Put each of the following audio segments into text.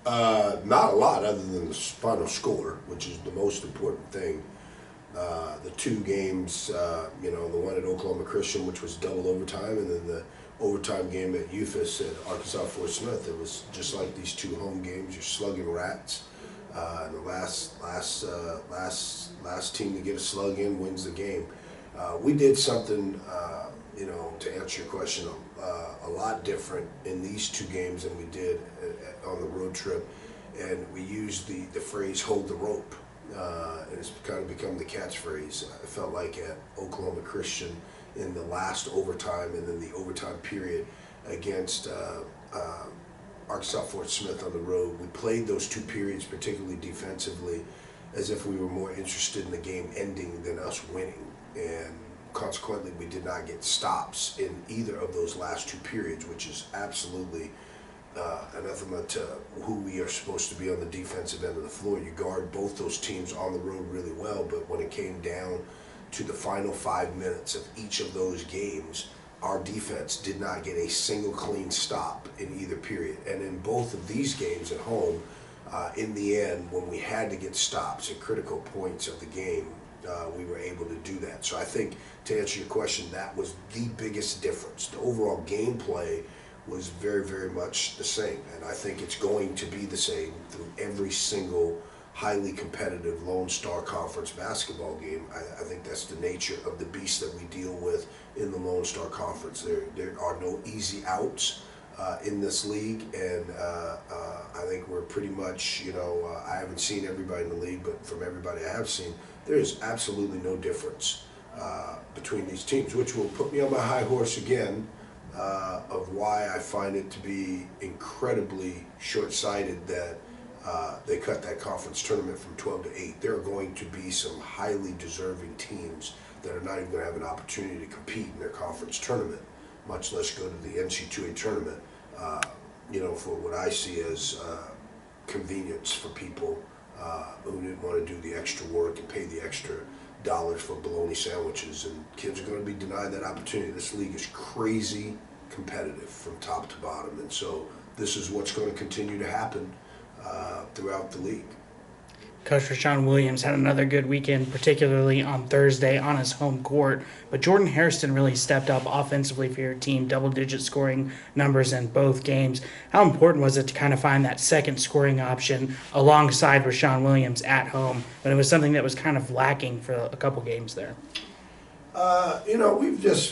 Not a lot other than the final score, which is the most important thing. The two games, the one at Oklahoma Christian, which was double overtime, and then the overtime game at UFAS at Arkansas Fort Smith. It was just like these two home games. You're slugging rats, and the last team to get a slug in wins the game. We did something, to answer your question, a lot different in these two games than we did on the road trip, and we used the phrase "hold the rope." And it's kind of become the catchphrase. I felt like at Oklahoma Christian in the last overtime and then the overtime period against Arkansas Fort Smith on the road, we played those two periods, particularly defensively, as if we were more interested in the game ending than us winning. And consequently, we did not get stops in either of those last two periods, which is absolutely anathema to who we are supposed to be on the defensive end of the floor. You guard both those teams on the road really well, but when it came down to the final 5 minutes of each of those games, our defense did not get a single clean stop in either period. And in both of these games at home, in the end, when we had to get stops at critical points of the game, we were able to do that. So I think, to answer your question, that was the biggest difference. The overall gameplay was very, very much the same, and I think it's going to be the same through every single highly competitive Lone Star Conference basketball game. I think that's the nature of the beast that we deal with in the Lone Star Conference. There are no easy outs in this league, and I think we're pretty much, I haven't seen everybody in the league, but from everybody I have seen, there is absolutely no difference between these teams, which will put me on my high horse again of why I find it to be incredibly short-sighted that they cut that conference tournament from 12 to 8. There are going to be some highly deserving teams that are not even going to have an opportunity to compete in their conference tournament, much less go to the NC2A tournament, for what I see as convenience for people who didn't want to do the extra work and pay the extra dollars for bologna sandwiches, and kids are going to be denied that opportunity. This league is crazy competitive from top to bottom, and so this is what's going to continue to happen throughout the league. Coach Rashawn Williams had another good weekend, particularly on Thursday on his home court. But Jordan Hairston really stepped up offensively for your team, double-digit scoring numbers in both games. How important was it to kind of find that second scoring option alongside Rashawn Williams at home when it was something that was kind of lacking for a couple games there?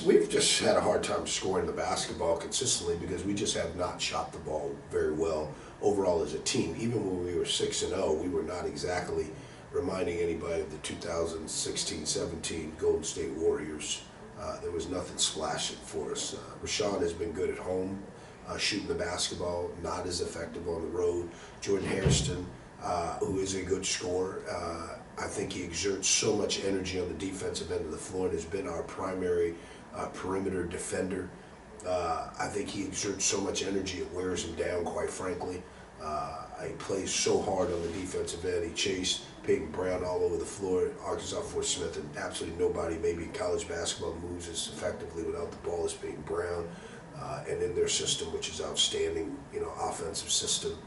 We've just had a hard time scoring the basketball consistently because we just have not shot the ball very well overall as a team. Even when we were 6-0, we were not exactly reminding anybody of the 2016-17 Golden State Warriors. There was nothing splashing for us. Rashawn has been good at home, shooting the basketball, not as effective on the road. Jordan Hairston, who is a good scorer, I think he exerts so much energy on the defensive end of the floor and has been our primary perimeter defender. I think he exerts so much energy it wears him down, quite frankly. He plays so hard on the defensive end. He chased Peyton Brown all over the floor at Arkansas Fort Smith, and absolutely nobody, maybe in college basketball, moves as effectively without the ball as Peyton Brown. And in their system, which is outstanding, offensive system.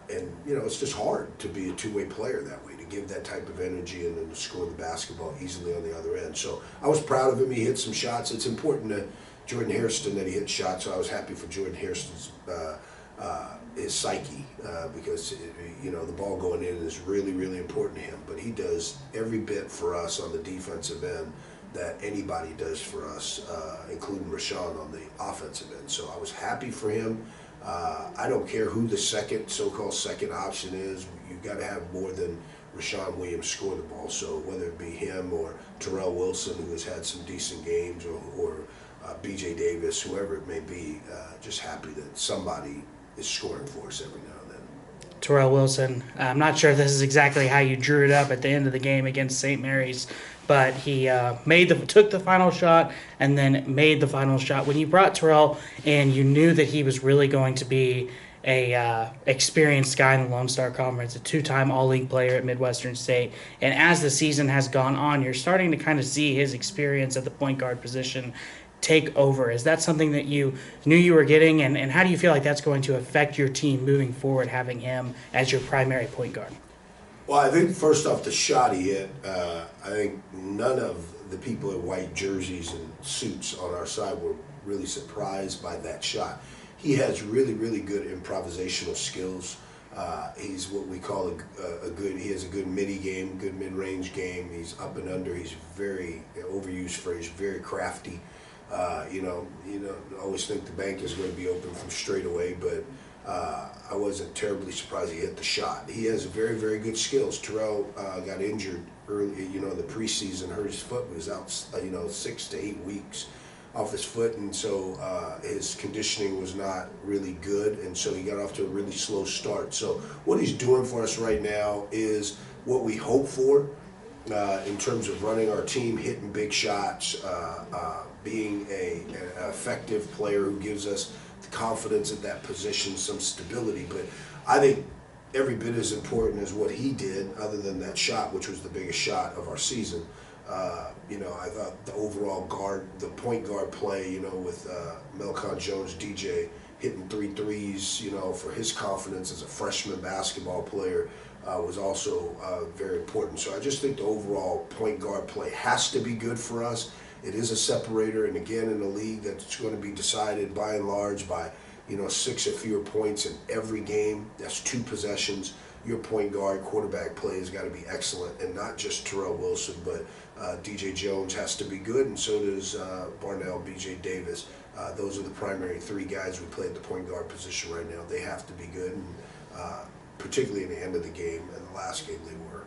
It's just hard to be a two-way player that way, to give that type of energy and then to score the basketball easily on the other end. So I was proud of him. He hit some shots. It's important to Jordan Hairston that he hit shots, so I was happy for Jordan Hairston's his psyche because the ball going in is really, really important to him. But he does every bit for us on the defensive end that anybody does for us, including Rashawn on the offensive end. So I was happy for him. I don't care who the so-called second option is. You've got to have more than Rashawn Williams score the ball. So whether it be him or Terrell Wilson, who has had some decent games, or B.J. Davis, whoever it may be, just happy that somebody is scoring for us every now and then. Terrell Wilson, I'm not sure if this is exactly how you drew it up at the end of the game against St. Mary's, but he took the final shot and then made the final shot. When you brought Terrell in, you knew that he was really going to be a experienced guy in the Lone Star Conference, a two-time All-League player at Midwestern State. And as the season has gone on, you're starting to kind of see his experience at the point guard position take over. Is that something that you knew you were getting, and how do you feel like that's going to affect your team moving forward, having him as your primary point guard? Well, I think first off, the shot he hit, I think none of the people in white jerseys and suits on our side were really surprised by that shot. He has really, really good improvisational skills. He's what we call he has a good midi game, good mid-range game. He's up and under. He's very, overused phrase, very crafty. Always think the bank is going to be open from straight away, but I wasn't terribly surprised he hit the shot. He has very, very good skills. Terrell got injured early, in the preseason, hurt his foot, was out, 6 to 8 weeks off his foot, and so his conditioning was not really good, and so he got off to a really slow start. So what he's doing for us right now is what we hope for in terms of running our team, hitting big shots, being an effective player who gives us the confidence at that position, some stability. But I think every bit as important as what he did, other than that shot, which was the biggest shot of our season. I thought the overall the point guard play, with Melcon Jones, DJ hitting 3 threes, for his confidence as a freshman basketball player was also very important. So I just think the overall point guard play has to be good for us. It is a separator, and again, in a league that's going to be decided by and large by 6 or fewer points in every game. That's 2 possessions. Your point guard, quarterback play has got to be excellent, and not just Terrell Wilson, but DJ Jones has to be good, and so does Barnell, BJ Davis. Those are the primary 3 guys we play at the point guard position right now. They have to be good, and particularly in the end of the game, and the last game they were.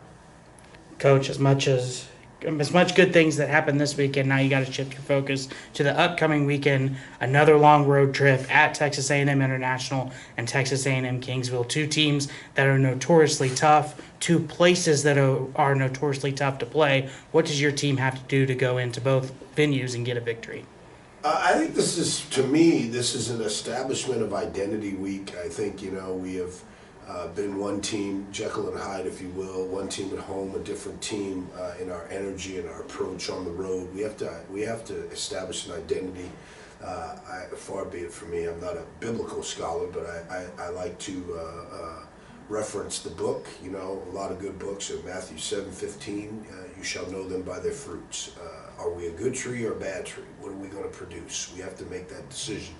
Coach, as much good things that happened this weekend, now you got to shift your focus to the upcoming weekend. Another long road trip at Texas A&M International and Texas A&M Kingsville, 2 teams that are notoriously tough, 2 places that are notoriously tough to play. What does your team have to do to go into both venues and get a victory? I think this is an establishment of identity week. I think, we have been one team, Jekyll and Hyde, if you will, one team at home, a different team in our energy and our approach on the road. We have to establish an identity. Far be it from me, I'm not a biblical scholar, but I like to reference the book. A lot of good books in Matthew 7:15. You shall know them by their fruits. Are we a good tree or a bad tree? What are we going to produce? We have to make that decision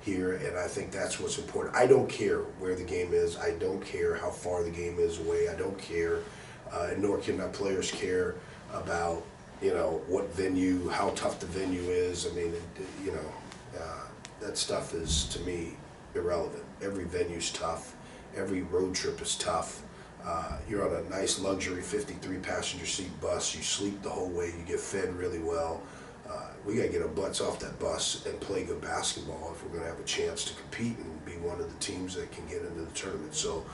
here, and I think that's what's important. I don't care where the game is. I don't care how far the game is away. I don't care, nor can my players care about, what venue, how tough the venue is. I mean, that stuff is, to me, irrelevant. Every venue's tough. Every road trip is tough. You're on a nice luxury 53 passenger seat bus. You sleep the whole way. You get fed really well. We got to get our butts off that bus and play good basketball if we're going to have a chance to compete and be one of the teams that can get into the tournament. So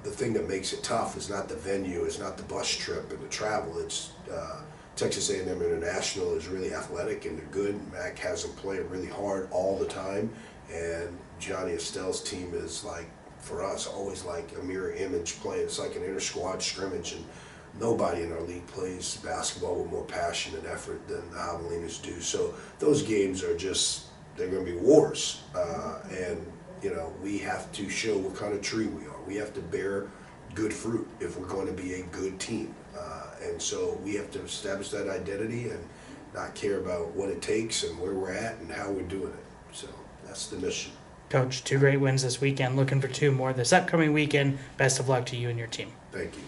the thing that makes it tough is not the venue, it's not the bus trip and the travel. It's Texas A&M International is really athletic and they're good. Mac has them playing really hard all the time, and Johnny Estelle's team is for us, always like a mirror image play. It's like an inter-squad scrimmage, and nobody in our league plays basketball with more passion and effort than the Javelinas do. So those games are they're going to be wars. And, we have to show what kind of tree we are. We have to bear good fruit if we're going to be a good team. And so we have to establish that identity and not care about what it takes and where we're at and how we're doing it. So that's the mission. Coach, 2 great wins this weekend. Looking for 2 more this upcoming weekend. Best of luck to you and your team. Thank you.